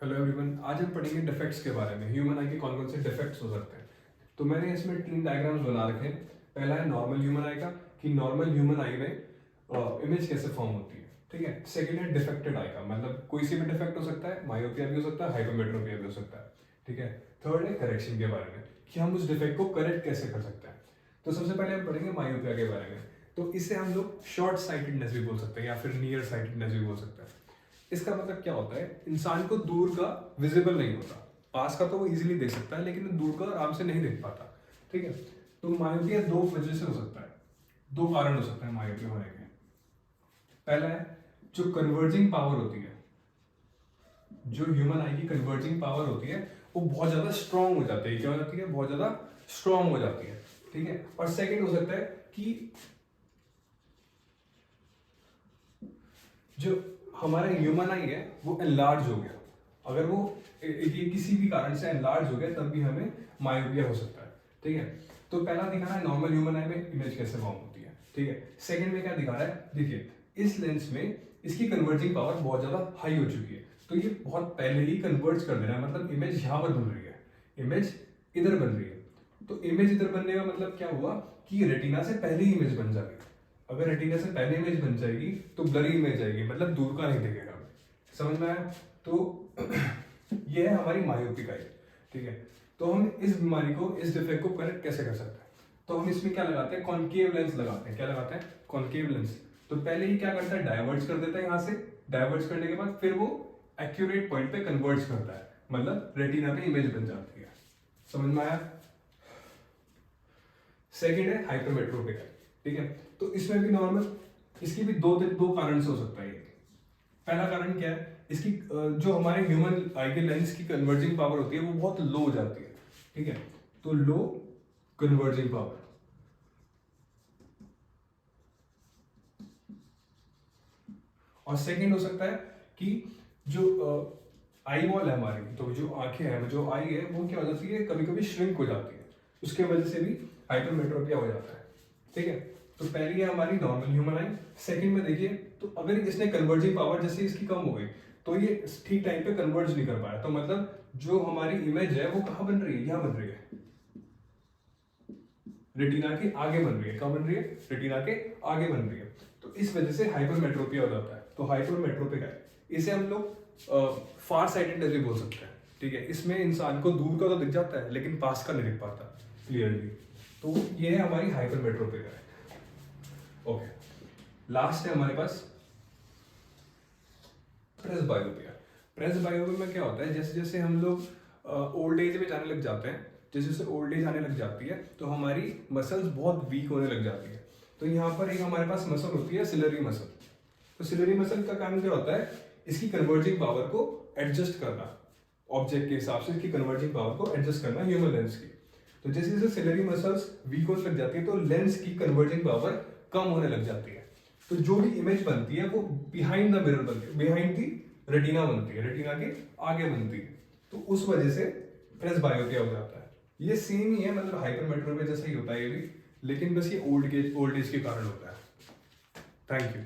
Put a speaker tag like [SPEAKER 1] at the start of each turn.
[SPEAKER 1] Hello everyone, आज हम पढ़ेंगे डिफेक्ट्स के बारे में। ह्यूमन आई के कौन कौन से डिफेक्ट्स हो सकते हैं। तो मैंने इसमें 3 डायग्राम्स बना रखे हैं। पहला है नॉर्मल ह्यूमन आई का, कि नॉर्मल ह्यूमन आई में इमेज कैसे फॉर्म होती है, ठीक है। सेकंड है डिफेक्टेड आई का, मतलब कोई सी भी डिफेक्ट हो सकता है, मायोपिया भी हो सकता है, हाइपरमेट्रोपिया भी हो सकता है, ठीक है। थर्ड है करेक्शन के बारे में, कि हम उस डिफेक्ट को करेक्ट कैसे कर सकते हैं। तो सबसे पहले हम पढ़ेंगे मायोपिया के बारे में। तो इसे हम लोग शॉर्ट साइटेडनेस भी बोल सकते हैं या फिर नियर साइटेडनेस भी बोल सकते हैं। इसका मतलब क्या होता है, इंसान को दूर का विजिबल नहीं होता। पास का तो वो इजीली देख सकता है, लेकिन दूर का आराम से नहीं देख पाता, ठीक है। तो मायोपिया दो वजह से हो सकता है, दो कारण हो सकते हैं मायोपिया होने के। पहला है जो कन्वर्जिंग पावर होती है, जो ह्यूमन आई की कन्वर्जिंग पावर होती है वो बहुत ज्यादा स्ट्रांग हो जाती है। क्या हो जाती है? बहुत ज्यादा स्ट्रांग हो जाती है, ठीक है। और सेकंड हो सकता है कि जो हमारा ह्यूमन आई है वो एनलार्ज हो गया। अगर वो ये किसी भी कारण से एनलार्ज हो गया तब भी हमें मायोपिया हो सकता है, ठीक है। तो पहला दिखा रहा है नॉर्मल ह्यूमन आई में इमेज कैसे फॉर्म होती है, ठीक है। सेकंड में क्या दिखा रहा है, देखिए इस लेंस में इसकी कन्वर्जिंग पावर बहुत ज्यादा हाई हो चुकी है, तो ये बहुत पहले ही कन्वर्ज कर दे रहा है। मतलब इमेज यहाँ पर बन रही है, इमेज इधर बन रही है। तो इमेज इधर बनने का मतलब क्या हुआ कि रेटिना से पहले ही इमेज बन जाएगी। अगर रेटिना से पहले इमेज बन जाएगी तो ब्लरी इमेज आएगी, मतलब दूर का नहीं दिखेगा। समझ में आया? तो ये है हमारी मायोपिक आई, ठीक है। तो हम इस बीमारी को, इस डिफेक्ट को करेक्ट कैसे कर सकते हैं? तो हम इसमें क्या लगाते हैं, कॉन्केव लेंस लगाते हैं। क्या लगाते हैं? Concave lens. तो पहले ही क्या करता है, डाइवर्ज कर देता है यहाँ से। डाइवर्ज करने के बाद फिर वो एक्यूरेट पॉइंट पे कन्वर्ज करता है, मतलब रेटिना पे इमेज बन जाती है। समझ में आया? सेकेंड है हाइपरमेट्रोपिक आई, ठीक है। तो इसमें भी नॉर्मल, इसकी भी दो कारण से हो सकता है। पहला कारण क्या है, इसकी जो हमारे ह्यूमन आई के लेंस की कन्वर्जिंग पावर होती है वो बहुत लो हो जाती है, ठीक है। तो लो कन्वर्जिंग पावर। और सेकंड हो सकता है कि जो आई वॉल है हमारी, तो जो आंखें हैं, जो आई है वो क्या हो जाती है, कभी कभी श्रिंक हो जाती है। उसके वजह से भी हाइपरमेट्रोपिया हो जाता है, ठीक है। तो पहली है हमारी नॉर्मल ह्यूमन आई। सेकंड में देखिए, तो अगर इसने कन्वर्जिंग पावर जैसे इसकी कम हो गई तो ये ठीक टाइम पे कन्वर्ज नहीं कर पाया, तो मतलब जो हमारी इमेज है वो कहाँ बन रही है, यहाँ बन रही है, रेटिना के आगे बन रही है। कहाँ बन रही है? रेटिना के आगे बन रही है। तो इस वजह से हाइपरमेट्रोपिया हो जाता है। तो हाइपरमेट्रोपिक है, इसे हम लोग फार साइटेडनेस भी बोल सकते हैं, ठीक है। इसमें इंसान को दूर का तो दिख जाता है लेकिन पास का नहीं दिख पाता क्लियरली। तो ये है हमारी हाइपरमेट्रोपिक है। ओके, लास्ट है हमारे पास प्रेसबायोपिया। प्रेसबायोपिया में क्या होता है, जैसे जैसे हम लोग ओल्ड एज में जाने लग जाते हैं, जैसे जैसे ओल्ड एज आने लग जाती है तो हमारी मसल्स बहुत वीक होने लग जाती है। तो यहाँ पर एक हमारे पास मसल होती है सिलरी मसल। तो सिलरी मसल का काम क्या होता है, इसकी कन्वर्जिंग पावर को एडजस्ट करना, ऑब्जेक्ट के हिसाब से इसकी कन्वर्जिंग पावर को एडजस्ट करना ह्यूमन लेंस की। तो जैसे जैसे सिलरी मसल्स वीक होने लग जाती है तो लेंस की कन्वर्जिंग पावर कम होने लग जाती है। तो जो भी इमेज बनती है वो बिहाइंड द मिरर बनती है, बिहाइंड दी रेटिना बनती है, रेटिना के आगे बनती है। तो उस वजह से प्रेसबायोपिया हो जाता है। ये सेम ही है, मतलब हाइपरमेट्रोपिया जैसा ही होता है ये भी, लेकिन बस ये ओल्ड एज के कारण होता है। Thank you.